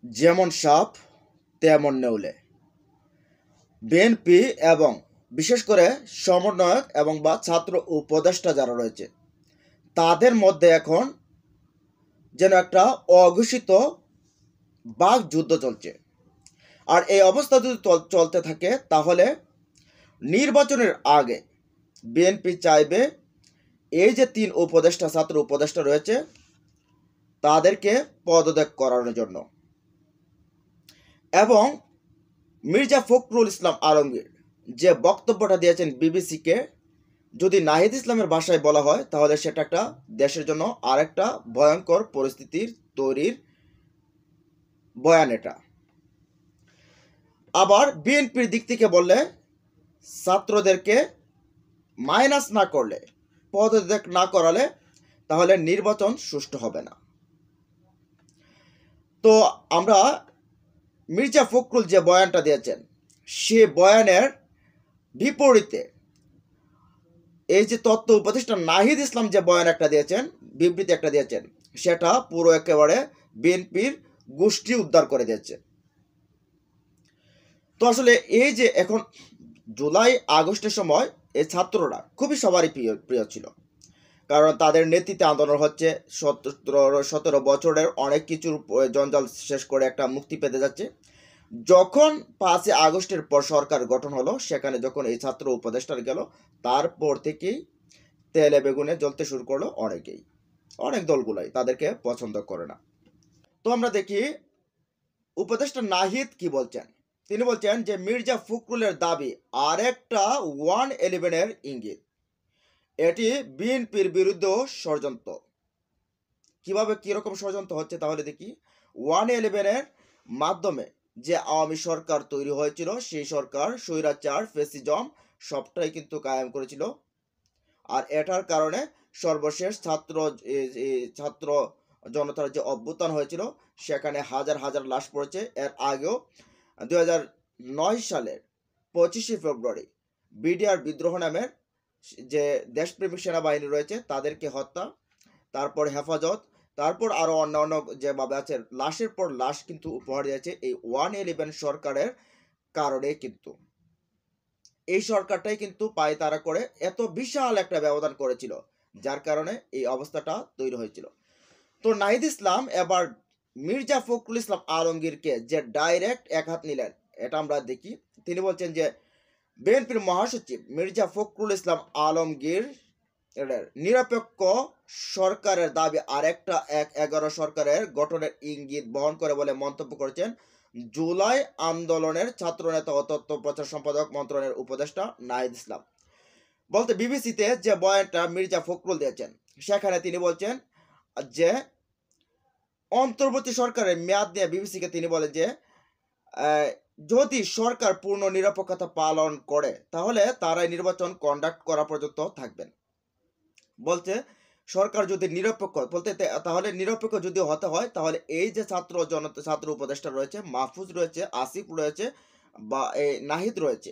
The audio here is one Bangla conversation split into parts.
যেমন সাপ তেমন নেউলে। বিএনপি এবং বিশেষ করে সমন্বয়ক এবং বা ছাত্র উপদেষ্টা যারা রয়েছে তাদের মধ্যে এখন যেন একটা অঘোষিত বাক যুদ্ধ চলছে। আর এই অবস্থা যদি চলতে থাকে তাহলে নির্বাচনের আগে বিএনপি চাইবে এই যে তিন উপদেষ্টা ছাত্র উপদেষ্টা রয়েছে তাদেরকে পদত্যাগ করানোর জন্য। এবং মির্জা ফখরুল ইসলাম আলমগীর যে বক্তব্যটা দিয়েছেন বিবিসিকে, যদি নাহিদ ইসলামের ভাষায় বলা হয় তাহলে সেটা একটা দেশের জন্য আরেকটা ভয়ঙ্কর পরিস্থিতির তৈরির বয়ান এটা। আবার বিএনপির দিক থেকে বললে ছাত্রদেরকে মাইনাস না করলে, পদত্যাগ না করালে তাহলে নির্বাচন সুষ্ঠু হবে না। তো আমরা মির্জা ফখরুল যে বয়ানটা দিয়েছেন সে বয়ানের বিপরীতে এই যে তথ্য উপদেষ্টা নাহিদ ইসলাম যে বয়ান একটা দিয়েছেন, বিবৃতি একটা দিয়েছেন, সেটা পুরো একেবারে বিএনপির গোষ্ঠী উদ্ধার করে দিয়েছে। তো আসলে এই যে এখন জুলাই আগস্টের সময় এই ছাত্ররা খুবই সবারই প্রিয় ছিল, কারণ তাদের নেতৃত্বে আন্দোলন হচ্ছে। 17 বছরের অনেক কিছুর জঞ্জাল শেষ করে একটা মুক্তি পেতে যাচ্ছে। যখন 5 আগস্টের পর সরকার গঠন হলো, সেখানে যখন এই ছাত্র উপদেষ্টার গেল, তারপর থেকেই তেলে বেগুনে জ্বলতে শুরু করলো অনেকেই, অনেক দলগুলাই তাদেরকে পছন্দ করে না। তো আমরা দেখি উপদেষ্টা নাহিদ কি বলছেন। তিনি বলছেন যে মির্জা ফখরুলের দাবি আরেকটা 111-এর ইঙ্গিত, এটি বিএনপির বিরুদ্ধেও ষড়যন্ত্র। কিভাবে কিরকম ষড়যন্ত্র হচ্ছে তাহলে দেখি। 111-এর মাধ্যমে যে আওয়ামী সরকার তৈরি হয়েছিল, সেই সরকার স্বৈরাচার ফ্যাসিজম সবটাই কিন্তু কায়েম করেছিল। আর এটার কারণে সর্বশেষ ছাত্র জনতার যে অভ্যুত্থান হয়েছিল সেখানে হাজার হাজার লাশ পড়েছে। এর আগেও 2009 সালের 25শে ফেব্রুয়ারি বিডিআর বিদ্রোহ নামের যে দেশপ্রেমিক সেনাবাহিনী রয়েছে তাদেরকে হত্যা, তারপর হেফাজত, তারপর আরও অন্যান্য যেভাবে আছে লাশের পর লাশ কিন্তু উপহার দিয়েছে এই 111 সরকারের কারণে। কিন্তু এই সরকারটাই কিন্তু পায়তারা করে এত বিশাল একটা ব্যবধান করেছিল, যার কারণে এই অবস্থাটা তৈরি হয়েছিল। তো নাহিদ ইসলাম এবার মির্জা ফখরুল ইসলাম আলমগীরকে যে ডাইরেক্ট এক হাত নিলেন, এটা আমরা দেখি। তিনি বলছেন যে বিএনপির মহাসচিব মির্জা ফখরুল ইসলাম আলমগীর নিরপেক্ষ সরকারের দাবি আরেকটা 1-11 সরকারের গঠনের ইঙ্গিত বহন করে বলে মন্তব্য করেছেন জুলাই আন্দোলনের ছাত্রনেতা ও তথ্য প্রচার সম্পাদক মন্ত্রণালয়ের উপদেষ্টা নাহিদ ইসলাম। বলতে বিবিসিতে যে বয়ানটা মির্জা ফখরুল দিয়েছেন সেখানে তিনি বলছেন যে অন্তর্বর্তী সরকারের মেয়াদ নিয়ে বিবিসিকে তিনি বলেন যে যদি সরকার পূর্ণ নিরপেক্ষতা পালন করে তাহলে তারাই নির্বাচন কন্ডাক্ট করা পর্যন্ত থাকবেন। বলছে সরকার যদি নিরপেক্ষ বলতে তাহলে নিরপেক্ষ যদি হতে হয় তাহলে এই যে ছাত্র উপদেষ্টা রয়েছে, মাহফুজ রয়েছে, আসিফ রয়েছে বা এই নাহিদ রয়েছে।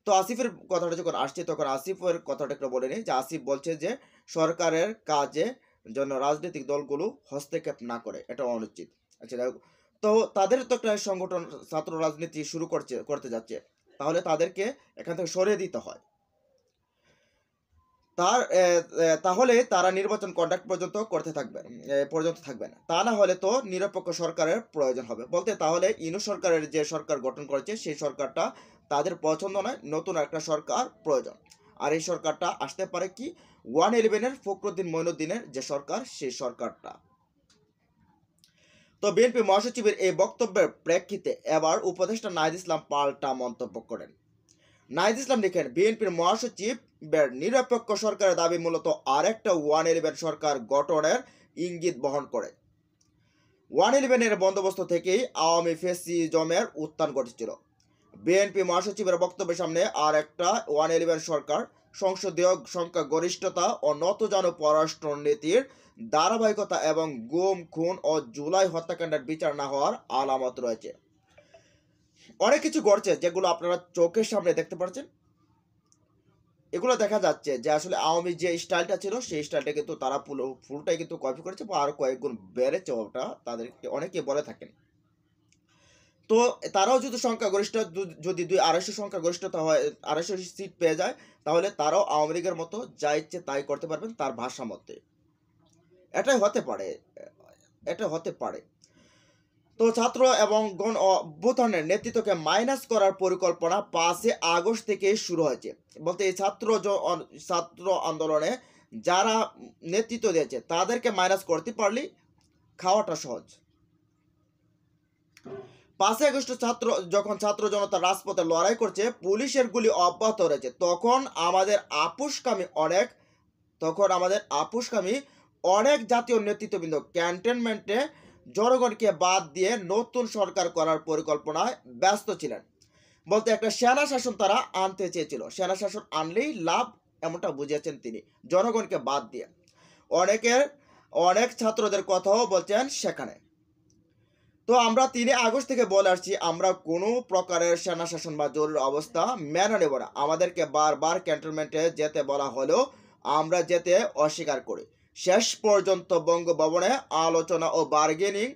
তো আসিফের কথাটা যখন আসছে তখন আসিফের কথাটা একটু বলে নিই যে আসিফ বলছে যে সরকারের কাজে জন্য রাজনৈতিক দলগুলো হস্তক্ষেপ না করে, এটা অনুচিত। আচ্ছা, তো তাদের তো একটা সংগঠন ছাত্র রাজনীতি শুরু করতে যাচ্ছে, তাহলে তাদেরকে এখান থেকে সরিয়ে দিতে হয়। তাহলে তারা নির্বাচন কন্ডাক্ট পর্যন্ত থাকবেন, তা না হলে তো নিরপেক্ষ সরকারের প্রয়োজন হবে। বলতে তাহলে ইনু সরকারের যে সরকার গঠন করেছে সেই সরকারটা তাদের পছন্দ নয়, নতুন একটা সরকার প্রয়োজন। আর এই সরকারটা আসতে পারে কি 111-এর ফখরুদ্দিন মঈনুদ্দিনের যে সরকার, সেই সরকারটা। তো বিএনপি মহাসচিবের এই বক্তব্যের প্রেক্ষিতে এবার উপদেষ্টা নাহিদ ইসলাম পাল্টা মন্তব্য করেন। নাহিদ ইসলাম লিখেন বিএনপির মহাসচিবের নিরপেক্ষ সরকারের দাবি মূলত আরেকটা 111 সরকার গঠনের ইঙ্গিত বহন করে। 111-এর বন্দোবস্ত থেকেই আওয়ামী ফ্যাসিজমের উত্থান ঘটেছিল। বিএনপি মহাসচিবের বক্তব্যের সামনে আর একটা 111 সরকার, সংসদীয় সংখ্যাগরিষ্ঠতা ও নতজানু পররাষ্ট্রনীতির ধারাবাহিকতা এবং গুম খুন ও জুলাই হত্যাকাণ্ডের বিচার না হওয়ার আলামত রয়েছে। অনেক কিছু ঘটছে যেগুলো আপনারা চোখের সামনে দেখতে পাচ্ছেন। এগুলো দেখা যাচ্ছে যে আসলে আওয়ামী যে স্টাইলটা ছিল সেই স্টাইলটা কিন্তু তারা ফুলটাই কিন্তু কপি করেছে বা আরো কয়েক গুণ বেড়েছে, ওটা তাদেরকে অনেকে বলে থাকেন। তো তারাও যদি সংখ্যাগরিষ্ঠ যদি 200-250 সংখ্যাগরিষ্ঠতা হয়, 250 সিট পেয়ে যায়, তাহলে তারাও আওয়ামী লীগের মতো যা ইচ্ছে তাই করতে পারবেন তার ভাষা মতে। এটাই হতে পারে, এটা হতে পারে। তো ছাত্র এবং গণ অভ্যুত্থানের নেতৃত্বকে মাইনাস করার পরিকল্পনা 5 আগস্ট থেকে শুরু হয়েছে। বলতে এই ছাত্র আন্দোলনে যারা নেতৃত্ব দিয়েছে তাদেরকে মাইনাস করতে পারলেই খাওয়াটা সহজ। 5 আগস্ট যখন ছাত্র জনতা রাজপথে লড়াই করছে, পুলিশের গুলি অব্যাহত রয়েছে, তখন আমাদের আপুসকামী অনেক জাতীয় নেতৃত্ববৃন্দ ক্যান্টনমেন্টে জনগণকে বাদ দিয়ে নতুন সরকার করার পরিকল্পনায় ব্যস্ত ছিলেন। বলতে একটা সেনা শাসন তারা আনতে চেয়েছিল, সেনা শাসন আনলেই লাভ এমনটা বুঝিয়েছেন তিনি জনগণকে বাদ দিয়ে। অনেক ছাত্রদের কথাও বলছেন সেখানে। তো আমরা 3 আগস্ট থেকে বলে আসছি, আমরা কোনো প্রকারের সেনা শাসন বা জরুরি অবস্থা মেনে নেব না। আমাদেরকে বারবার ক্যান্টনমেন্টে যেতে বলা হলেও আমরা যেতে অস্বীকার করি। শেষ পর্যন্ত বঙ্গভবনে আলোচনা ও বার্গেনিং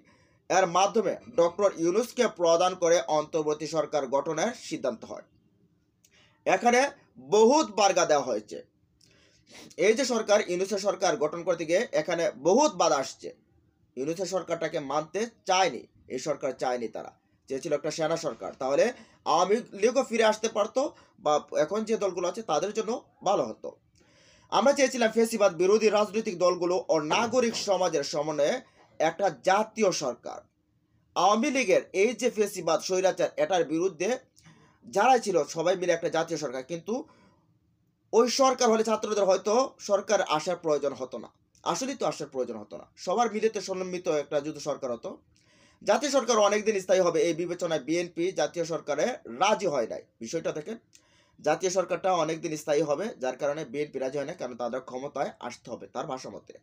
এর মাধ্যমে ডক্টর ইউনূসকে প্রদান করে অন্তর্বর্তী সরকার গঠনের সিদ্ধান্ত হয়। এখানে বহুত বার্গা দেওয়া হয়েছে। এই যে সরকার, ইউনূসের সরকার গঠন করতে গিয়ে এখানে বহুত বাধা আসছে। ইউনূসের সরকারটাকে মানতে চায়নি, এই সরকার চায়নি, তারা চেয়েছিল একটা সেনা সরকার, তাহলে আওয়ামী লীগও ফিরে আসতে পারতো বা এখন যে দলগুলো আছে তাদের জন্য ভালো হতো। আমরা চেয়েছিলাম ফেসিবাদ বিরোধী রাজনৈতিক দলগুলো ও নাগরিক সমাজের সমন্বয়ে একটা জাতীয় সরকার। আওয়ামী লীগের এই যে ফেসিবাদ স্বৈরাচার, এটার বিরুদ্ধে যারাই ছিল সবাই মিলে একটা জাতীয় সরকার, কিন্তু ওই সরকার হলে ছাত্রদের হয়তো সরকার আসার প্রয়োজন হতো না, আসলেই তো আসার প্রয়োজন হতো না, সবার মিলিত সমন্বিত একটা যুদ্ধ সরকার হতো। জাতীয় সরকার অনেকদিন স্থায়ী হবে এই বিবেচনায় বিএনপি জাতীয় সরকারে রাজি হয় নাই। বিষয়টা দেখেন, জাতীয় সরকারটা অনেকদিন স্থায়ী হবে, যার কারণে বিএনপি রাজি হয় না, কারণ তাদের ক্ষমতায় আসতে হবে তার ভাষামতে।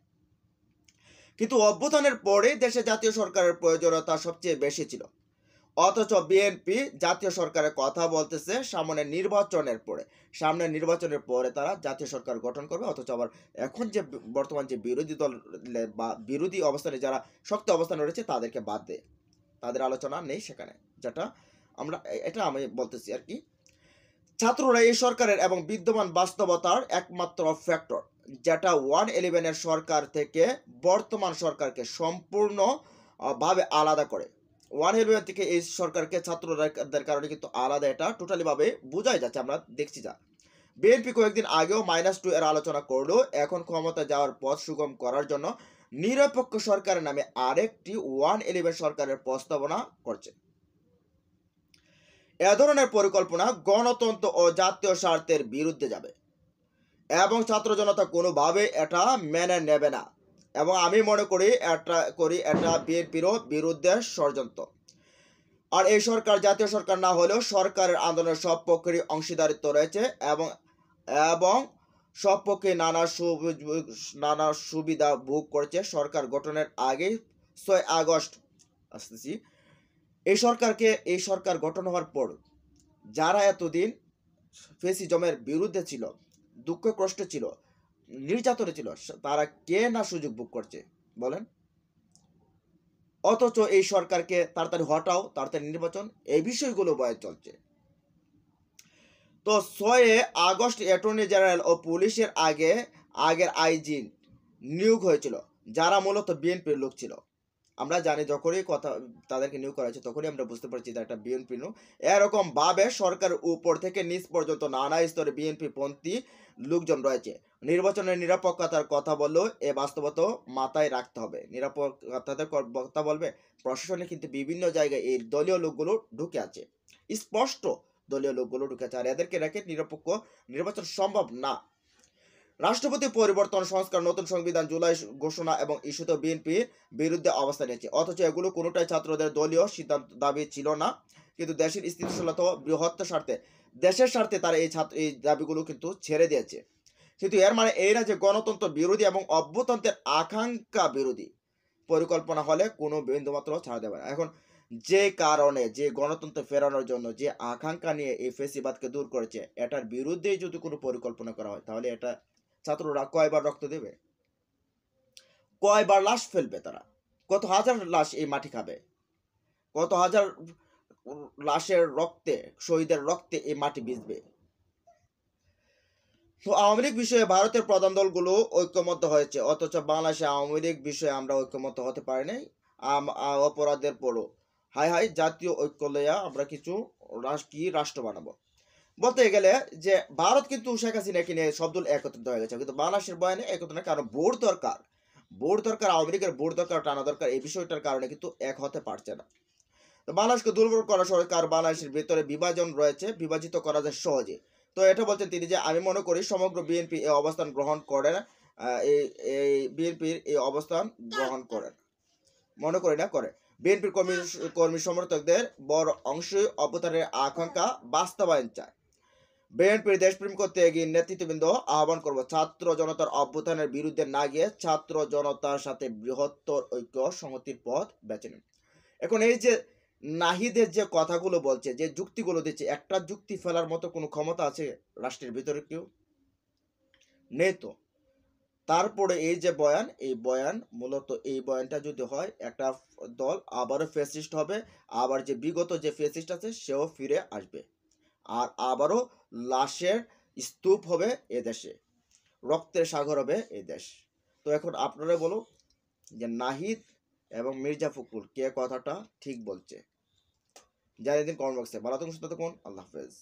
কিন্তু অভ্যুত্থানের পরেই দেশে জাতীয় সরকারের প্রয়োজনীয়তা সবচেয়ে বেশি ছিল, অথচ বিএনপি জাতীয় সরকারের কথা বলতেছে সামনের নির্বাচনের পরে তারা জাতীয় সরকার গঠন করবে, অথচ আবার এখন যে বর্তমান যে বিরোধী দল বা বিরোধী অবস্থানে যারা শক্ত অবস্থানে রয়েছে তাদেরকে বাদ দেয়, তাদের আলোচনা নেই সেখানে, এটা আমি বলতেছি আর কি। ছাত্ররা এই সরকারের এবং বিদ্যমান বাস্তবতার একমাত্র ফ্যাক্টর, যেটা 111-এর সরকার থেকে বর্তমান সরকারকে সম্পূর্ণ ভাবে আলাদা করে। 111 থেকে এই সরকারকে ছাত্রদের কারণে কিন্তু আলাদা, এটা টোটালি ভাবে বোঝাই যাচ্ছে, আমরা দেখছি। যা বিএনপি কয়েকদিন আগেও -2 এর আলোচনা করলেও এখন ক্ষমতা যাওয়ার পথ সুগম করার জন্য নিরপেক্ষ সরকারের নামে আরেকটি 111 সরকারের প্রস্তাবনা করছে। এ ধরনের পরিকল্পনা গণতন্ত্র ও জাতীয় স্বার্থের বিরুদ্ধে যাবে এবং ছাত্র জনতা কোনোভাবে এটা মেনে নেবে না, এবং আমি মনে করি এটা বিএনপিরও বিরুদ্ধে ষড়যন্ত্র। আর এই সরকার জাতীয় সরকার না হলেও সরকারের আন্দোলনের সব পক্ষেরই অংশীদারিত্ব রয়েছে এবং সব পক্ষে নানা সুবিধা ভোগ করছে। সরকার গঠনের আগে 6 আগস্ট আসতেছি, এই সরকার গঠন হওয়ার পর যারা এতদিন ফ্যাসিজমের বিরুদ্ধে ছিল, দুঃখ কষ্ট ছিল, নির্যাতনে ছিল, তারা কে না সুযোগ ভোগ করছে বলেন? অথচ এই সরকারকে তাড়াতাড়ি হটাও, তাড়াতাড়ি নির্বাচন, এই বিষয়গুলো বয়ে চলছে। তো 6 আগস্ট অ্যাটর্নি জেনারেল ও পুলিশের আগের আইজি নিয়োগ হয়েছিল, যারা মূলত বিএনপির লোক ছিল। আমরা জানি যখনই তাদেরকে নিয়োগ করা হয়েছে তখনই আমরা বুঝতে পারছি যে একটা বিএনপি লোক। এরকম ভাবে সরকারের উপর থেকে নিচ পর্যন্ত নানা স্তরে বিএনপি পন্থী লোকজন রয়েছে। নির্বাচনের নিরপেক্ষতার কথা বললেও এ বাস্তবতা মাথায় রাখতে হবে। নিরপেক্ষতার কথা বলবে, প্রশাসনে কিন্তু বিভিন্ন জায়গায় এই দলীয় লোকগুলো ঢুকে আছে, স্পষ্ট দলীয় লোকগুলো ঢুকে আছে, আর এদেরকে রেখে নিরপেক্ষ নির্বাচন সম্ভব না। রাষ্ট্রপতি পরিবর্তন, সংস্কার, নতুন সংবিধান, জুলাই ঘোষণা এবং ইস্যুতে বিএনপির বিরুদ্ধে অবস্থান নিয়েছে, অথচ এগুলো কোনোটাই ছাত্রদের দলীয় সিদ্ধান্ত দাবি ছিল না, কিন্তু দেশের স্থিতিশীলতা ও বৃহত্তর স্বার্থে, দেশের স্বার্থে তারা এই দাবিগুলো কিন্তু ছেড়ে দিয়েছে। কিন্তু এর মানে এই না যে গণতন্ত্র বিরোধী এবং অভ্যুত্থানের আকাঙ্ক্ষা বিরোধী পরিকল্পনা হলে কোনো বিন্দুমাত্র ছাড় দেবে না। এখন যে কারণে, যে গণতন্ত্র ফেরানোর জন্য যে আকাঙ্ক্ষা নিয়ে এই ফ্যাসিবাদকে দূর করেছে, এটার বিরুদ্ধেই যদি কোনো পরিকল্পনা করা হয়, তাহলে এটা ছাত্ররা কয়বার রক্ত দেবে, কয়বার লাশ ফেলবে, তারা কত হাজার লাশ এই মাটি খাবে, কত হাজার লাশের রক্তে, শহীদের রক্তে এই মাটি ভিজবে। তো আওয়ামী লীগ বিষয়ে ভারতের প্রধান দলগুলো ঐক্যমত্য হয়েছে, অথচ বাংলাদেশে আওয়ামী লীগ বিষয়ে আমরা ঐক্যমত্য হতে পারি নাই। অপরাধের পরও হাই হাই জাতীয় ঐক্য লইয়া আমরা কিছু রাষ্ট্র বানাবো। বলতে গেলে যে ভারত কিন্তু শেখ হাসিনাকে নিয়ে সব দল একত্রিত হয়ে গেছে, কিন্তু বাংলাদেশের বয়ানে একত্রিত না, কারণ ভোট দরকার, আওয়ামী লীগের ভোট দরকার, টানা দরকার, এই বিষয়টার কারণে কিন্তু এক হতে পারছে না। তো বাংলাদেশকে দুর্বল করা সরকার, বাংলাদেশের ভিতরে বিভাজন রয়েছে, বিভাজিত করা যায় সহজে। তো এটা বলছেন তিনি যে আমি মনে করি সমগ্র বিএনপি এই অবস্থান গ্রহণ করেন, এই বিএনপির এই অবস্থান গ্রহণ করেন, মনে করি না করে। বিএনপির কর্মী সমর্থকদের বড় অংশই অভ্যুত্থানের আকাঙ্ক্ষা বাস্তবায়ন চায়। বিএনপির দেশপ্রেম করতে এগিয়ে নেতৃত্ববৃন্দ আহ্বান করব, ছাত্র জনতার অভ্যুত্থানের বিরুদ্ধে না গিয়ে ছাত্র জনতার সাথে বৃহত্তর ঐক্য সংহতির পথ বেছে নিন। এখন এই যে নাহিদের যে কথাগুলো বলছে, যে যুক্তিগুলো দিচ্ছে, একটা যুক্তি ফেলার মতো কোনো ক্ষমতা আছে রাষ্ট্রের ভিতরে? কেউ নেই তো। তারপরে এই যে বয়ান, এই বয়ান মূলত, এই বয়ানটা যদি হয়, একটা দল আবারও ফ্যাসিস্ট হবে, আবার যে বিগত যে ফ্যাসিস্ট আছে সেও ফিরে আসবে, আর আবারও লাশের স্তূপ হবে এদেশে, রক্তের সাগর হবে এই দেশ। তো এখন আপনারা বলুন যে নাহিদ এবং মির্জা ফখরুল কে কথাটা ঠিক বলছে? জানিয়ে দিন কমেন্ট বক্সে। ভালো থাকুন, সুস্থ থাকুন, আল্লাহ হাফেজ।